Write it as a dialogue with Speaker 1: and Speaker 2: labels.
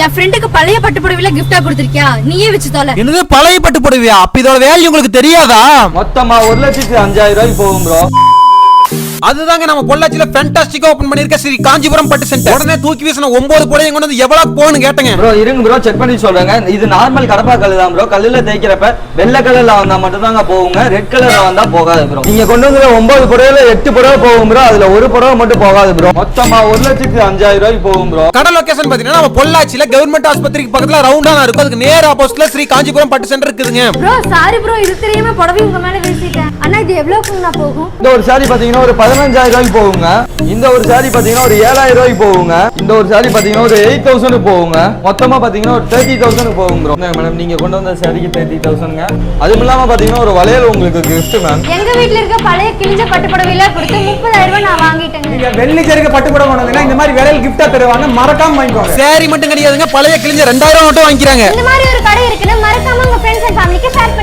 Speaker 1: என் ஃப்ரெண்டுக்கு பழைய பட்டு புடவைல கிஃப்டா கொடுத்திருக்கியா? நீயே வச்சு தோல.
Speaker 2: என்னது பழைய பட்டு புடவையா? அப்ப இதோட வேல்யூ உங்களுக்கு தெரியாதா?
Speaker 3: மொத்தமா 1,05,000 ரூபாய்க்கு போகும் ப்ரோ.
Speaker 2: அதுதாங்க நம்ம பொள்ளாச்சியில ஃபேண்டாஸ்டிக்கா ஓபன் பண்ணிருக்க ஸ்ரீ காஞ்சிபுரம் பட்டு சென்டர். உடனே தூக்கி வீசின 9 புடவை கொண்டு வந்து எவ்வளவு போன்னு கேட்டங்க.
Speaker 3: ப்ரோ இருங்க ப்ரோ, செக் பண்ணி சொல்றேங்க. இது நார்மல் கடப்பா கல்லு தான் ப்ரோ. கல்லுல தேய்க்கிறப்ப வெள்ளை கலர்ல வந்தா மட்டும் தாங்க போகுங்க, ரெட் கலர்ல வந்தா போகாது ப்ரோ. நீங்க கொண்டு வந்து 9 புடவைல 8 புடவை போகும் ப்ரோ. அதுல ஒரு புடவை மட்டும் போகாது ப்ரோ. மொத்தமா 1,05,000 ரூபாய்க்கு போகும் ப்ரோ.
Speaker 2: கடை லொகேஷன் பாத்தீங்கன்னா நம்ம பொள்ளாச்சியில கவர்மெண்ட் ஆஸ்பத்திரிக்கு பக்கத்துல ரவுண்டா இருக்கும். அதுக்கு நேர் ஆப்போசிட்ல ஸ்ரீ காஞ்சிபுரம் பட்டு சென்டர் இருக்குதுங்க.
Speaker 1: ப்ரோ சாரி ப்ரோ, இது தெரியாம புடவை உங்க மேல வீசிட்டேன். அண்ணா இது எவ்வளவுக்குங்க போகும்?
Speaker 3: இந்த ஒரு சாரி பாத்தீங்கன்னா ஒரு 15,000 ரூபாய்க்கு போகுங்க. இந்த ஒரு சாரி பாத்தீங்கன்னா ஒரு 7,000 ரூபாய்க்கு போகுங்க. இந்த ஒரு சாரி பாத்தீங்கன்னா ஒரு 8,000 போகுங்க. மொத்தமா பாத்தீங்கன்னா ஒரு 30,000 போகும் ப்ரோ. மேடம் நீங்க கொண்டு வந்த சாரிக்கு 30,000ங்க. அதுவும் இல்லாம பாத்தீங்கன்னா ஒரு வளையல் உங்களுக்கு கிஃப்ட் மேம்.
Speaker 1: எங்க வீட்ல இருக்க பழைய கிழிஞ்ச பட்டு புடவைல கொடுத்து 30,000 ரூபாய் நான் வாங்கிட்டேங்க.
Speaker 4: நீங்க வெள்ளிக்கு இருக்க பட்டு புடவை கொண்டு வந்தீங்கன்னா இந்த மாதிரி வளையல் கிஃப்டா தருவாங்க, மறக்காம வாங்கிக்கோங்க.
Speaker 2: சாரி மட்டும் கிடையாதுங்க, பழைய கிழிஞ்ச 2000 மட்டும் வாங்கிக்கிறாங்க.
Speaker 1: இந்த மாதிரி ஒரு கடை இருக்குன்னு மறக்காம உங்க ஃப்ரெண்ட்ஸ் அண்ட் ஃபேமிலிக்கு ஷேர்